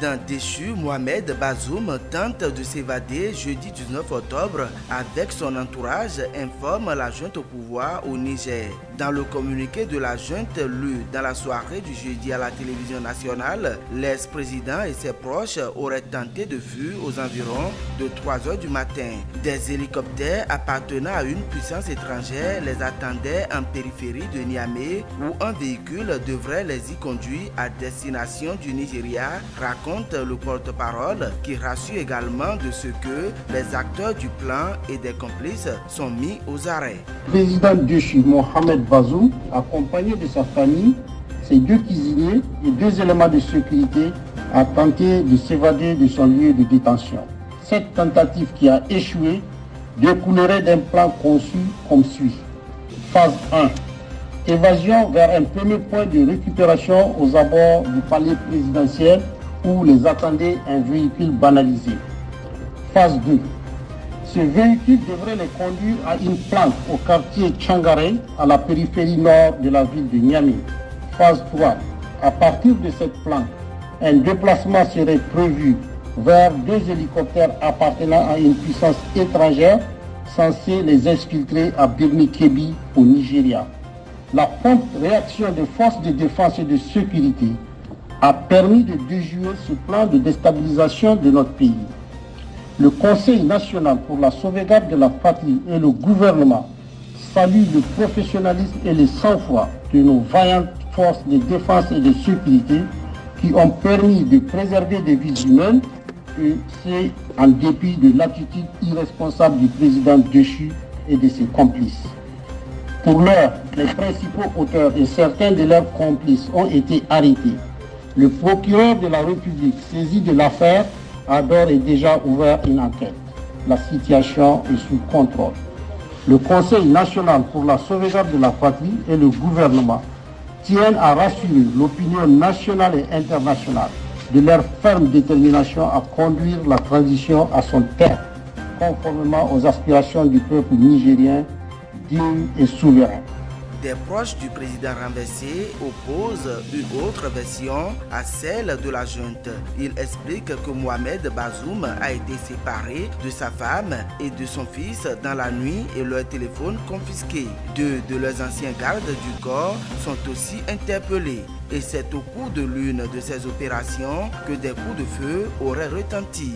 président déchu Mohamed Bazoum tente de s'évader jeudi 19 octobre avec son entourage, informe la junte au pouvoir au Niger. Dans le communiqué de la junte lu dans la soirée du jeudi à la télévision nationale, l'ex-président et ses proches auraient tenté de fuir aux environs de 3 h du matin. Des hélicoptères appartenant à une puissance étrangère les attendaient en périphérie de Niamey où un véhicule devrait les y conduire à destination du Nigeria, raconte le porte-parole qui rassure également de ce que les acteurs du plan et des complices sont mis aux arrêts. Le président déchu Mohamed Bazoum, accompagné de sa famille, ses 2 cuisiniers et 2 éléments de sécurité, a tenté de s'évader de son lieu de détention. Cette tentative qui a échoué découlerait d'un plan conçu comme suit. Phase 1. Évasion vers un premier point de récupération aux abords du palais présidentiel où les attendait un véhicule banalisé. Phase 2. Ce véhicule devrait les conduire à une planque au quartier Tchangaré, à la périphérie nord de la ville de Niamey. Phase 3. À partir de cette planque, un déplacement serait prévu vers 2 hélicoptères appartenant à une puissance étrangère censés les exfiltrer à Birni-Kebbi au Nigeria. La prompte réaction des forces de défense et de sécurité a permis de déjouer ce plan de déstabilisation de notre pays. Le Conseil national pour la sauvegarde de la patrie et le gouvernement saluent le professionnalisme et le sang-froid de nos vaillantes forces de défense et de sécurité qui ont permis de préserver des vies humaines, et c'est en dépit de l'attitude irresponsable du président déchu et de ses complices. Pour l'heure, les principaux auteurs et certains de leurs complices ont été arrêtés. Le procureur de la République, saisi de l'affaire, a d'ores et déjà ouvert une enquête. La situation est sous contrôle. Le Conseil national pour la sauvegarde de la patrie et le gouvernement tiennent à rassurer l'opinion nationale et internationale de leur ferme détermination à conduire la transition à son terme, conformément aux aspirations du peuple nigérien digne et souverain. Des proches du président renversé opposent une autre version à celle de la junte. Il explique que Mohamed Bazoum a été séparé de sa femme et de son fils dans la nuit et leur téléphone confisqué. 2 de leurs anciens gardes du corps sont aussi interpellés. Et c'est au cours de l'une de ces opérations que des coups de feu auraient retenti.